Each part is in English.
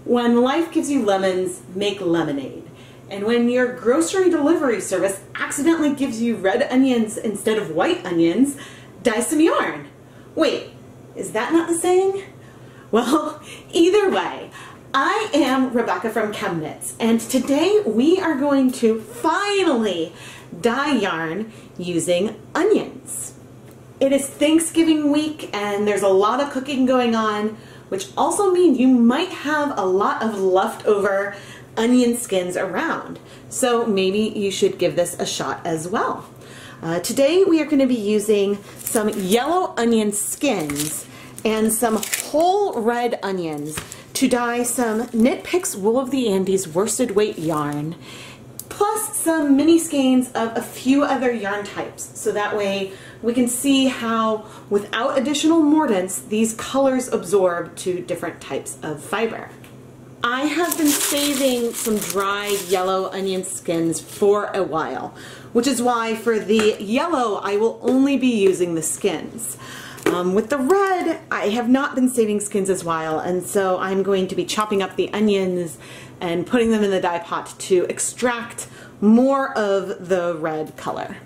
When life gives you lemons, make lemonade. And when your grocery delivery service accidentally gives you red onions instead of white onions, dye some yarn. Wait, is that not the saying? Well, either way, I am Rebecca from ChemKnits, and today we are going to finally dye yarn using onions. It is Thanksgiving week and there's a lot of cooking going on, which also means you might have a lot of leftover onion skins around. So maybe you should give this a shot as well. Today we are going to be using some yellow onion skins and some whole red onions to dye some KnitPicks Wool of the Andes worsted weight yarn, plus some mini skeins of a few other yarn types, so that way we can see how, without additional mordants, these colors absorb to different types of fiber. I have been saving some dried yellow onion skins for a while, which is why for the yellow I will only be using the skins. With the red, I have not been saving skins as while, and so I'm going to be chopping up the onions and putting them in the dye pot to extract more of the red color.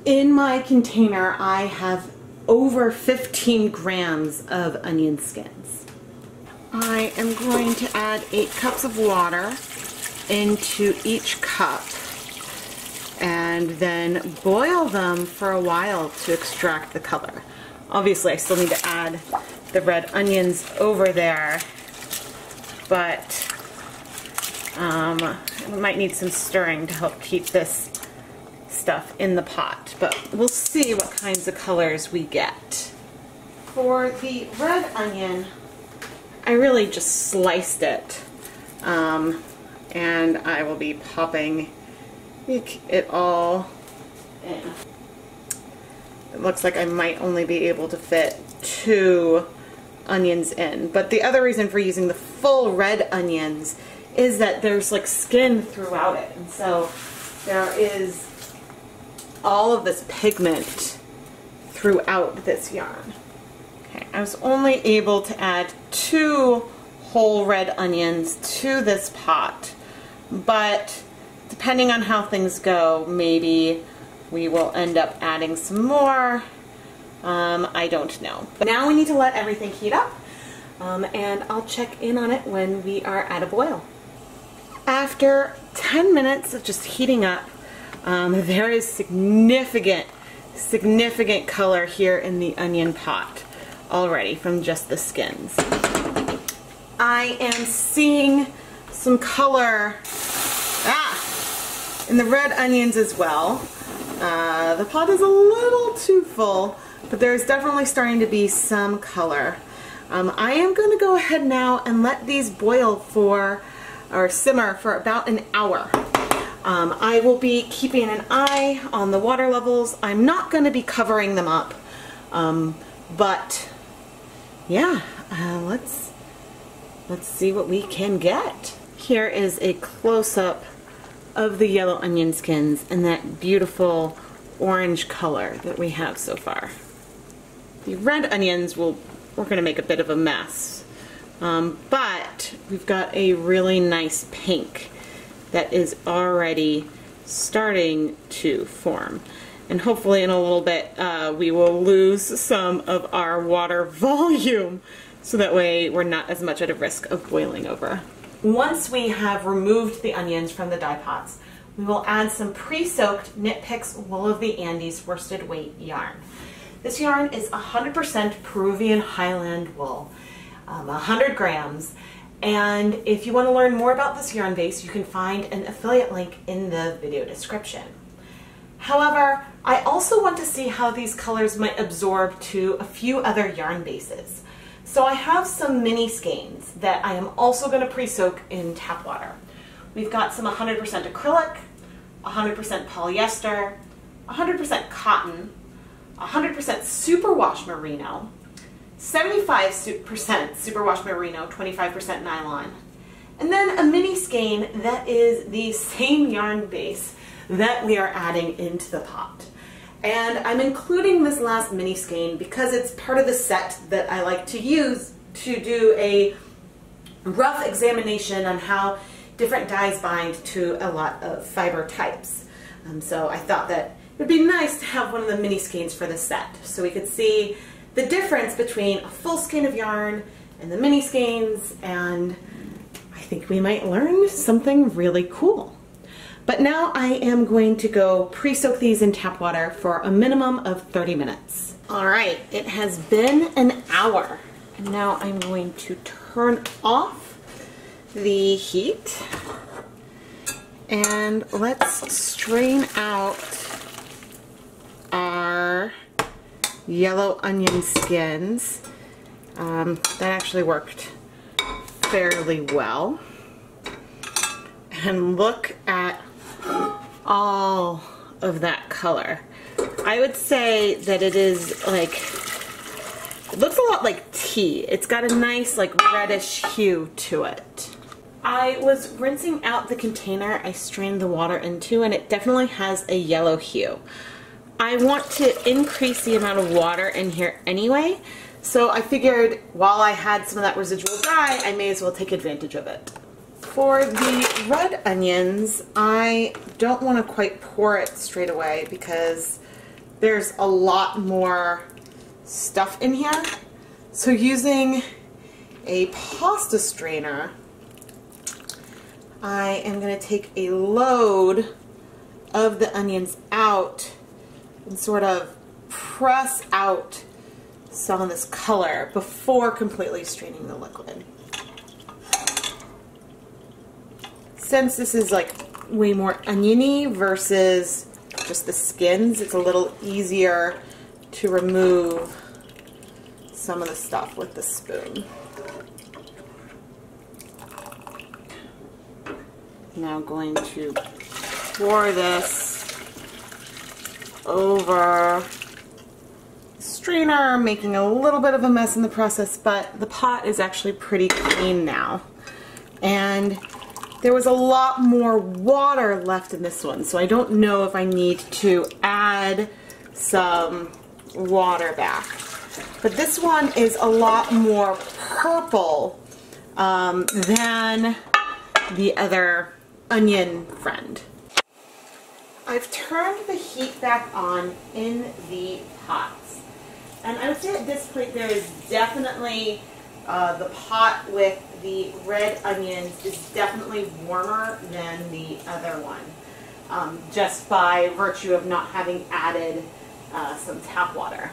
In my container, I have over 15 grams of onion skins. I am going to add 8 cups of water into each cup and then boil them for a while to extract the color. Obviously, I still need to add the red onions over there, but I might need some stirring to help keep this stuff in the pot, but we'll see what kinds of colors we get. For the red onion, I really just sliced it, and I will be popping it all in. It looks like I might only be able to fit 2 onions in, but the other reason for using the full red onions is that there's like skin throughout it, and so there is all of this pigment throughout this yarn. Okay, I was only able to add 2 whole red onions to this pot, but depending on how things go, maybe we will end up adding some more. I don't know. But now we need to let everything heat up, and I'll check in on it when we are at a boil. After 10 minutes of just heating up, there is significant color here in the onion pot already from just the skins. I am seeing some color in the red onions as well. The pot is a little too full, but there's definitely starting to be some color. I am going to go ahead now and let these boil for, or simmer for about an hour. I will be keeping an eye on the water levels. I'm not going to be covering them up, but yeah, let's see what we can get. Here is a close-up of the yellow onion skins and that beautiful orange color that we have so far. The red onions we're going to make a bit of a mess, but we've got a really nice pink that is already starting to form, and hopefully in a little bit we will lose some of our water volume, so that way we're not as much at a risk of boiling over. Once we have removed the onions from the dye pots, we will add some pre-soaked KnitPicks Wool of the Andes worsted weight yarn. This yarn is 100% Peruvian Highland wool, 100 grams, and if you want to learn more about this yarn base, you can find an affiliate link in the video description. However, I also want to see how these colors might absorb to a few other yarn bases. So I have some mini skeins that I am also going to pre-soak in tap water. We've got some 100% acrylic, 100% polyester, 100% cotton, 100% superwash merino, 75% superwash merino, 25% nylon, and then a mini skein that is the same yarn base that we are adding into the pot. And I'm including this last mini skein because it's part of the set that I like to use to do a rough examination on how different dyes bind to a lot of fiber types. So I thought that it would be nice to have one of the mini skeins for the set so we could see the difference between a full skein of yarn and the mini skeins, and I think we might learn something really cool. But now I am going to go pre-soak these in tap water for a minimum of 30 minutes. All right, it has been an hour. And now I'm going to turn off the heat and let's strain out our yellow onion skins. That actually worked fairly well. And look at all of that color. I would say that it is like, it looks a lot like tea. It's got a nice like reddish hue to it. I was rinsing out the container I strained the water into, and it definitely has a yellow hue. I want to increase the amount of water in here anyway, so I figured while I had some of that residual dye, I may as well take advantage of it. For the red onions, I don't want to quite pour it straight away because there's a lot more stuff in here. So using a pasta strainer, I am going to take a load of the onions out and sort of press out some of this color before completely straining the liquid. Since this is like way more oniony versus just the skins, it's a little easier to remove some of the stuff with the spoon. Now going to pour this over the strainer, making a little bit of a mess in the process, but the pot is actually pretty clean now. And there was a lot more water left in this one, so I don't know if I need to add some water back. But this one is a lot more purple than the other onion friend. I've turned the heat back on in the pots. And I would say at this point there is definitely the pot with the red onions is definitely warmer than the other one, just by virtue of not having added some tap water.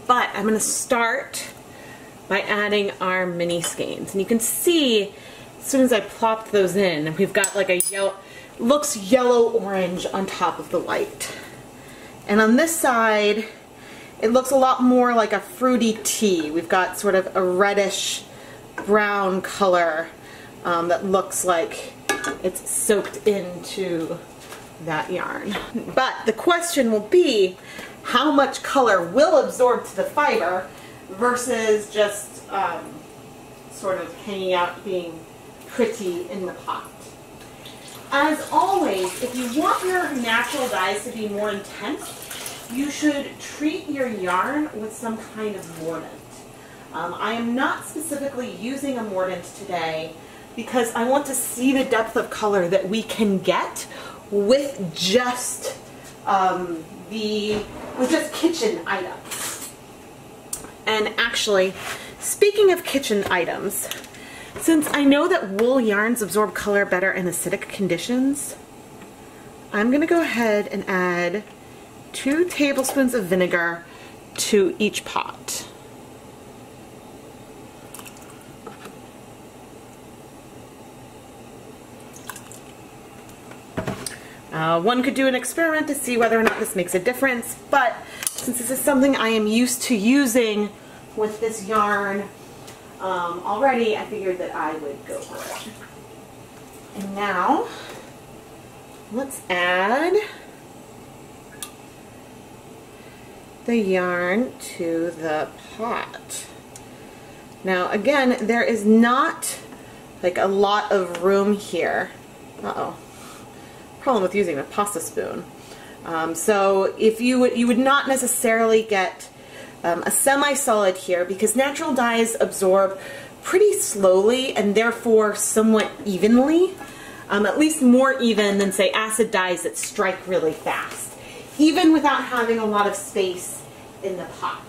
But I'm going to start by adding our mini skeins. And you can see as soon as I plopped those in, we've got like a yellow, looks yellow-orange on top of the white. And on this side, it looks a lot more like a fruity tea. We've got sort of a reddish brown color that looks like it's soaked into that yarn. But the question will be, how much color will absorb to the fiber versus just sort of hanging out being pretty in the pot. As always, if you want your natural dyes to be more intense, you should treat your yarn with some kind of mordant. I am not specifically using a mordant today because I want to see the depth of color that we can get with just kitchen items. And actually, speaking of kitchen items, since I know that wool yarns absorb color better in acidic conditions, I'm going to go ahead and add 2 tablespoons of vinegar to each pot. One could do an experiment to see whether or not this makes a difference, but since this is something I am used to using with this yarn already, I figured that I would go for it. And now, let's add the yarn to the pot. Now again, there is not like a lot of room here. Uh-oh. Problem with using a pasta spoon. So if you would not necessarily get a semi-solid here because natural dyes absorb pretty slowly and therefore somewhat evenly, at least more even than say acid dyes that strike really fast, even without having a lot of space in the pot.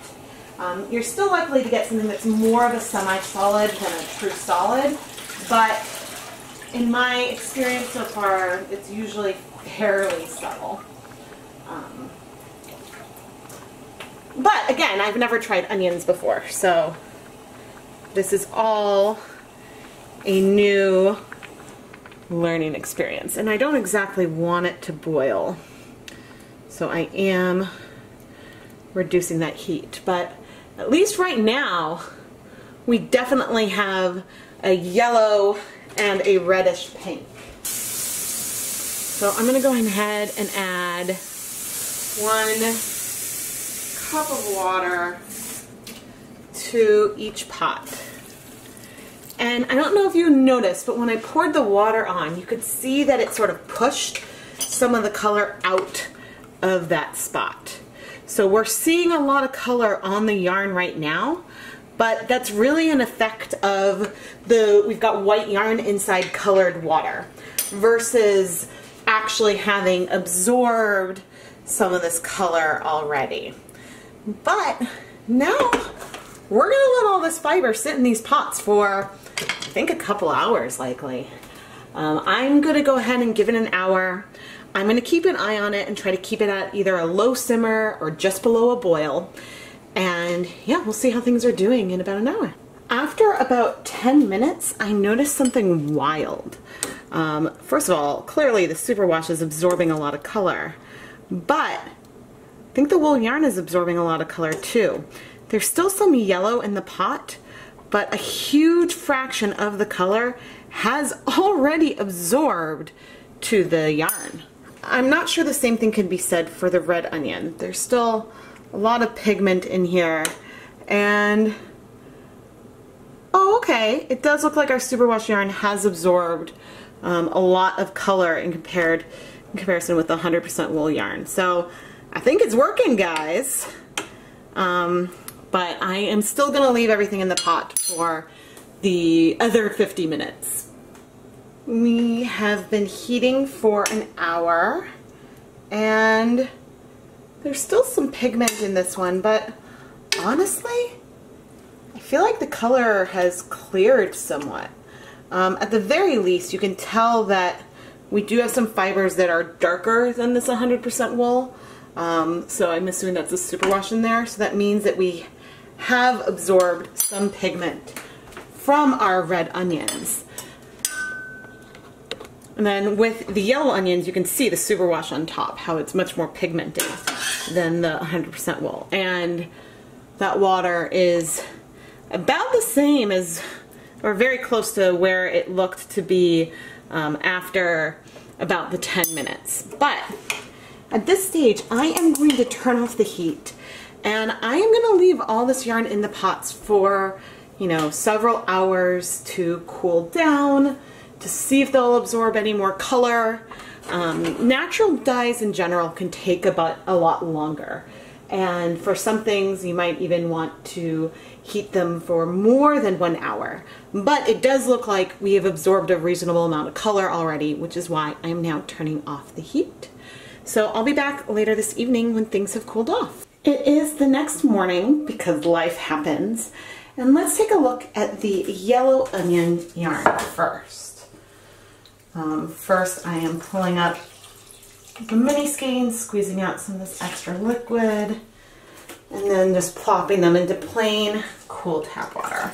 You're still likely to get something that's more of a semi-solid than a true solid, but in my experience so far, it's usually fairly subtle. But again, I've never tried onions before, so this is all a new learning experience. And I don't exactly want it to boil, so I am reducing that heat. But at least right now, we definitely have a yellow and a reddish pink. So I'm going to go ahead and add 1 cup of water to each pot. And I don't know if you noticed, but when I poured the water on, you could see that it sort of pushed some of the color out of that spot. So we're seeing a lot of color on the yarn right now, but that's really an effect of we've got white yarn inside colored water versus actually having absorbed some of this color already. But now we're gonna let all this fiber sit in these pots for, I think, a couple hours likely. I'm gonna go ahead and give it an hour. I'm gonna keep an eye on it and try to keep it at either a low simmer or just below a boil. And yeah, we'll see how things are doing in about an hour. After about 10 minutes, I noticed something wild. First of all, clearly the superwash is absorbing a lot of color, but I think the wool yarn is absorbing a lot of color too. There's still some yellow in the pot, but a huge fraction of the color has already absorbed to the yarn. I'm not sure the same thing can be said for the red onion. There's still a lot of pigment in here, and oh, okay, it does look like our superwash yarn has absorbed a lot of color in comparison with the 100% wool yarn. So I think it's working, guys. But I am still gonna leave everything in the pot for the other 50 minutes. We have been heating for an hour, and there's still some pigment in this one, but honestly, I feel like the color has cleared somewhat. At the very least, you can tell that we do have some fibers that are darker than this 100% wool. So I'm assuming that's a superwash in there. So that means that we have absorbed some pigment from our red onions. And then with the yellow onions, you can see the superwash on top, how it's much more pigmented than the 100% wool. And that water is about the same as, or very close to where it looked to be after about the 10 minutes. But at this stage, I am going to turn off the heat, and I am going to leave all this yarn in the pots for, you know, several hours to cool down, to see if they'll absorb any more color. Natural dyes in general can take about a lot longer, and for some things you might even want to heat them for more than 1 hour. But it does look like we have absorbed a reasonable amount of color already, which is why I am now turning off the heat. So I'll be back later this evening when things have cooled off. It is the next morning because life happens, and let's take a look at the yellow onion yarn first. First, I am pulling up the miniskeins, squeezing out some of this extra liquid, and then just plopping them into plain cool tap water.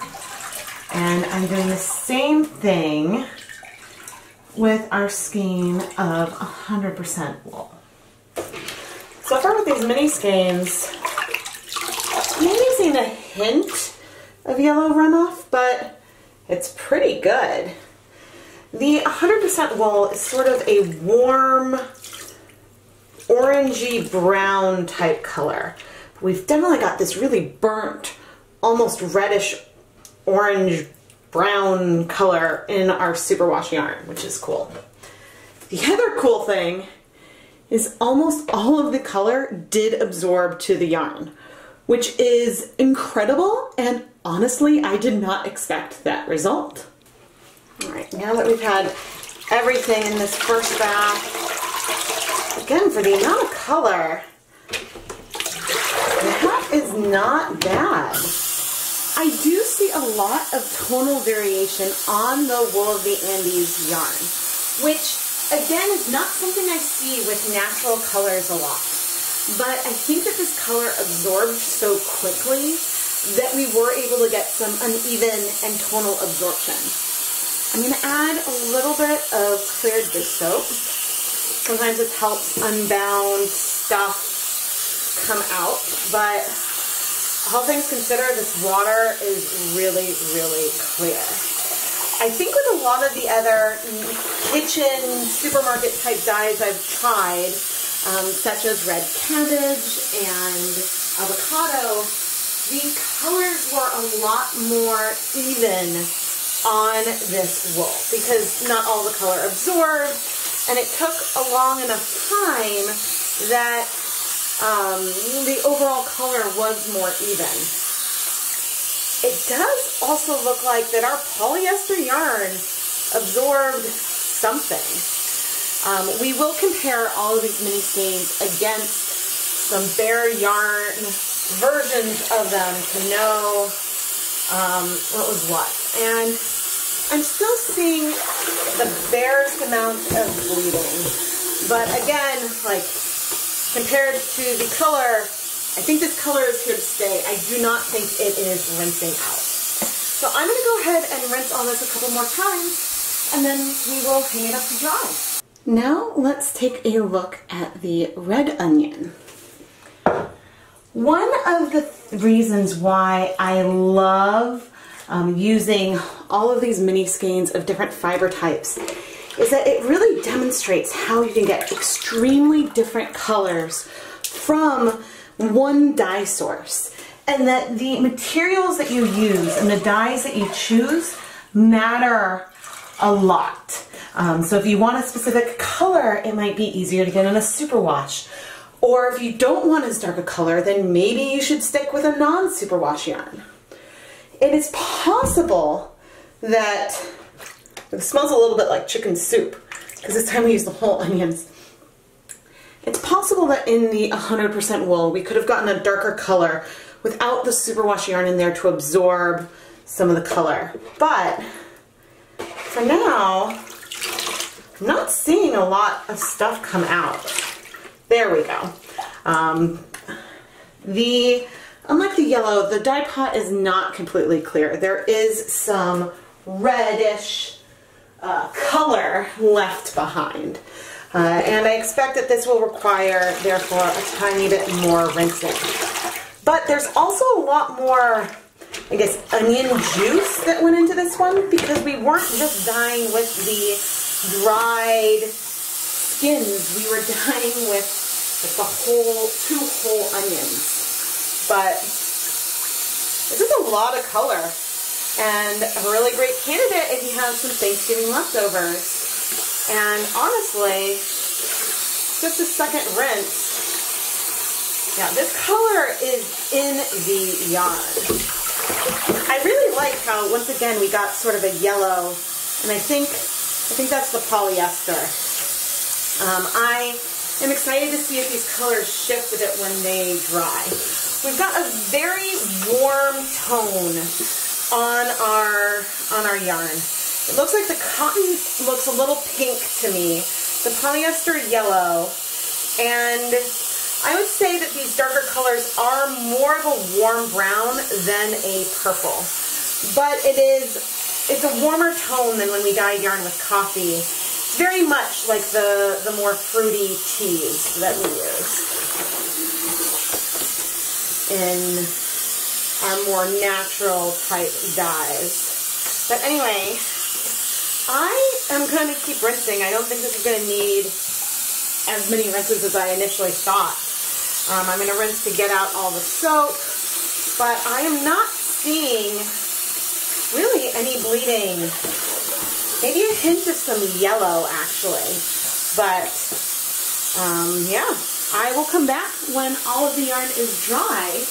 And I'm doing the same thing with our skein of 100% wool. So far with these miniskeins, I'm using a hint of yellow runoff, but it's pretty good. The 100% wool is sort of a warm, orangey brown type color. We've definitely got this really burnt, almost reddish orange brown color in our superwash yarn, which is cool. The other cool thing is almost all of the color did absorb to the yarn, which is incredible, and honestly, I did not expect that result. All right, now that we've had everything in this first bath, again, for the amount of color, that is not bad. I do see a lot of tonal variation on the Wool of the Andes yarn, which again is not something I see with natural colors a lot. But I think that this color absorbed so quickly that we were able to get some uneven and tonal absorption. I'm going to add a little bit of cleared dish soap. Sometimes it helps unbound stuff come out, but all things considered, this water is really, really clear. I think with a lot of the other kitchen, supermarket type dyes I've tried, such as red cabbage and avocado, the colors were a lot more even on this wool because not all the color absorbed, and it took a long enough time that the overall color was more even. It does also look like that our polyester yarn absorbed something. We will compare all of these mini skeins against some bare yarn versions of them to know what was what. And I'm still seeing the barest amount of bleeding. But again, like, compared to the color, I think this color is here to stay. I do not think it is rinsing out. So I'm going to go ahead and rinse all this a couple more times, and then we will hang it up to dry. Now let's take a look at the red onion. One of the reasons why I love using all of these mini skeins of different fiber types is that it really demonstrates how you can get extremely different colors from one dye source, and that the materials that you use and the dyes that you choose matter a lot. So if you want a specific color, it might be easier to get in a superwash. Or if you don't want as dark a color, then maybe you should stick with a non-superwash yarn. It is possible that it smells a little bit like chicken soup, because this time we use the whole onions. It's possible that in the 100% wool we could have gotten a darker color without the superwash yarn in there to absorb some of the color. But for now, I'm not seeing a lot of stuff come out. There we go. Unlike the yellow, the dye pot is not completely clear. There is some reddish color left behind. And I expect that this will require, therefore, a tiny bit more rinsing. But there's also a lot more, I guess, onion juice that went into this one, because we weren't just dyeing with the dried skins. We were dyeing with like the two whole onions. But this is a lot of color, and a really great candidate if you have some Thanksgiving leftovers. And honestly, just a second rinse. Yeah, this color is in the yarn. I really like how, once again, we got sort of a yellow, and I think that's the polyester. I am excited to see if these colors shift a bit when they dry. We've got a very warm tone on our yarn. It looks like the cotton looks a little pink to me, the polyester yellow, and I would say that these darker colors are more of a warm brown than a purple. But it's a warmer tone than when we dye yarn with coffee. It's very much like the more fruity teas that we use in our more natural type dyes. But anyway, I am going to keep rinsing. I don't think this is going to need as many rinses as I initially thought. I'm going to rinse to get out all the soap, but I am not seeing really any bleeding. Maybe a hint of some yellow, actually. But, yeah, I will come back when all of the yarn is dry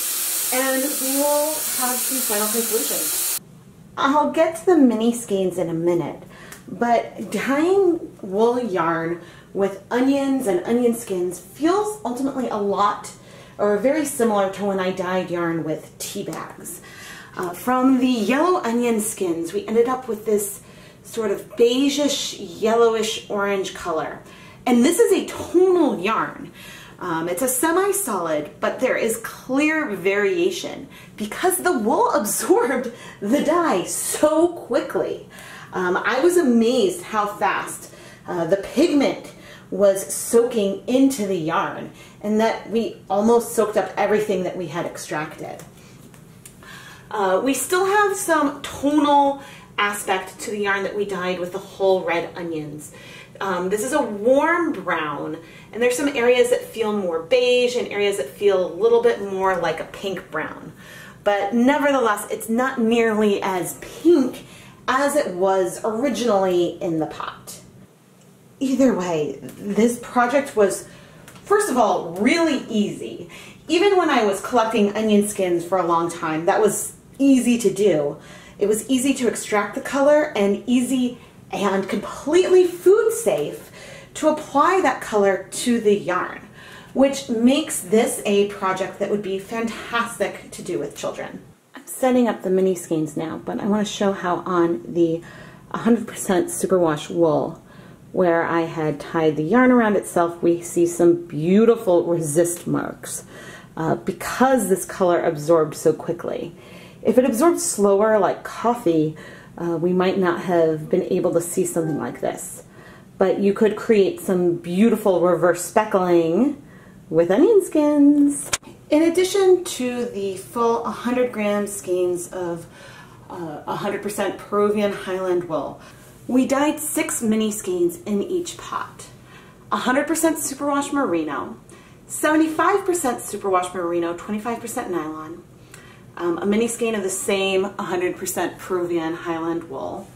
and we will have some final conclusions. I'll get to the mini skeins in a minute, but dyeing wool yarn with onions and onion skins feels ultimately a lot, or very similar to when I dyed yarn with tea bags. From the yellow onion skins, we ended up with this sort of beigeish, yellowish orange color. And this is a tonal yarn. It's a semi-solid, but there is clear variation because the wool absorbed the dye so quickly. I was amazed how fast the pigment was soaking into the yarn, and that we almost soaked up everything that we had extracted. We still have some tonal aspect to the yarn that we dyed with the whole red onions. This is a warm brown, and there's some areas that feel more beige and areas that feel a little bit more like a pink brown. But nevertheless, it's not nearly as pink as it was originally in the pot. Either way, this project was, first of all, really easy. Even when I was collecting onion skins for a long time, that was easy to do. It was easy to extract the color and easy and completely food safe to apply that color to the yarn, which makes this a project that would be fantastic to do with children. I'm setting up the mini skeins now, but I want to show how on the 100% superwash wool, where I had tied the yarn around itself, we see some beautiful resist marks because this color absorbed so quickly. If it absorbed slower like coffee, we might not have been able to see something like this. But you could create some beautiful reverse speckling with onion skins. In addition to the full 100 gram skeins of 100% Peruvian Highland wool, we dyed 6 mini skeins in each pot. 100% Superwash Merino, 75% Superwash Merino, 25% nylon, a mini skein of the same 100% Peruvian Highland wool.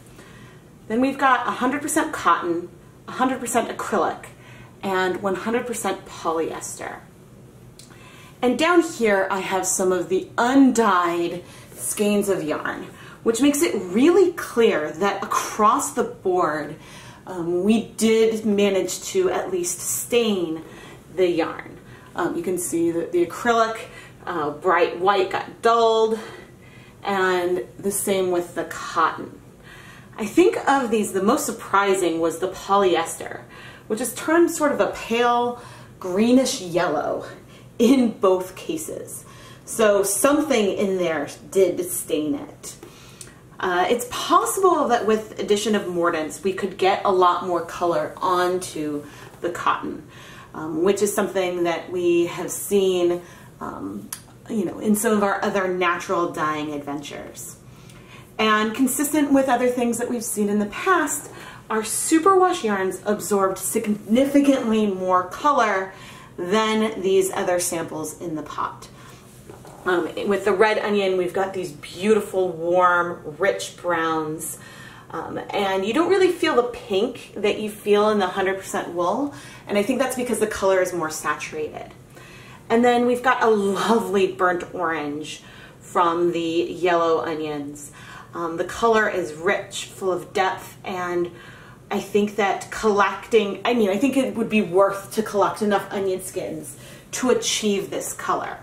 Then we've got 100% cotton, 100% acrylic, and 100% polyester. And down here I have some of the undyed skeins of yarn, which makes it really clear that across the board we did manage to at least stain the yarn. You can see that the acrylic bright white got dulled, and the same with the cotton. I think of these, the most surprising was the polyester, which has turned sort of a pale greenish yellow in both cases. So something in there did stain it. It's possible that with addition of mordants we could get a lot more color onto the cotton, which is something that we have seen in some of our other natural dyeing adventures. And consistent with other things that we've seen in the past, our superwash yarns absorbed significantly more color than these other samples in the pot. With the red onion, we've got these beautiful, warm, rich browns. And you don't really feel the pink that you feel in the 100% wool. And I think that's because the color is more saturated. And then we've got a lovely burnt orange from the yellow onions. The color is rich, full of depth, and I think that I think it would be worth to collect enough onion skins to achieve this color.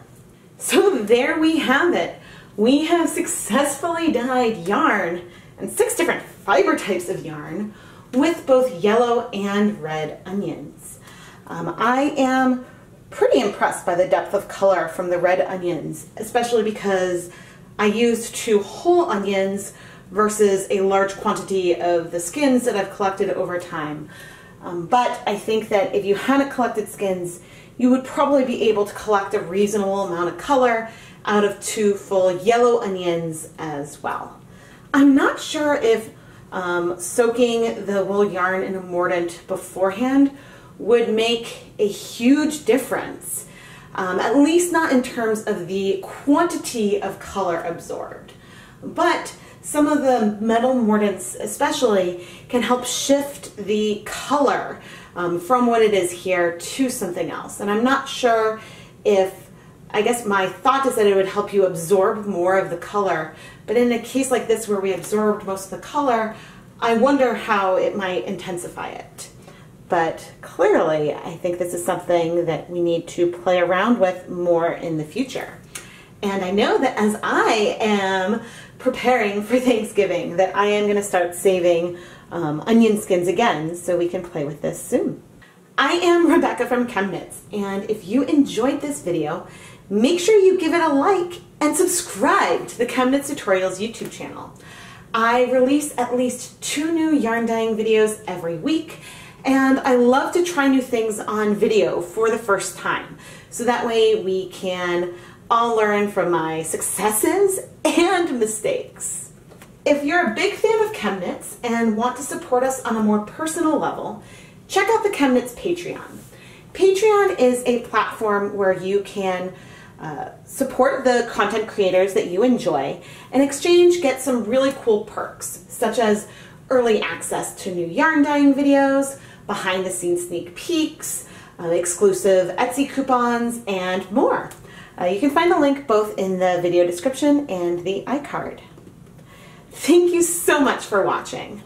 So there we have it. We have successfully dyed yarn, and 6 different fiber types of yarn, with both yellow and red onions. I am pretty impressed by the depth of color from the red onions, especially because I used 2 whole onions versus a large quantity of the skins that I've collected over time. But I think that if you hadn't collected skins, you would probably be able to collect a reasonable amount of color out of 2 full yellow onions as well. I'm not sure if soaking the wool yarn in a mordant beforehand would make a huge difference, at least not in terms of the quantity of color absorbed. But some of the metal mordants especially can help shift the color from what it is here to something else. And I'm not sure if I guess my thought is that it would help you absorb more of the color, but in a case like this where we absorbed most of the color, I wonder how it might intensify it. But clearly, I think this is something that we need to play around with more in the future. And I know that as I am preparing for Thanksgiving, that I am going to start saving onion skins again, so we can play with this soon. I am Rebecca from ChemKnits, and if you enjoyed this video, make sure you give it a like and subscribe to the ChemKnits Tutorials YouTube channel. I release at least 2 new yarn dyeing videos every week, and I love to try new things on video for the first time, so that way we can all learn from my successes and mistakes. If you're a big fan of ChemKnits and want to support us on a more personal level, check out the ChemKnits Patreon. Patreon is a platform where you can support the content creators that you enjoy. In exchange, get some really cool perks, such as early access to new yarn dyeing videos, behind the scenes sneak peeks, exclusive Etsy coupons, and more. You can find the link both in the video description and the iCard. Thank you so much for watching.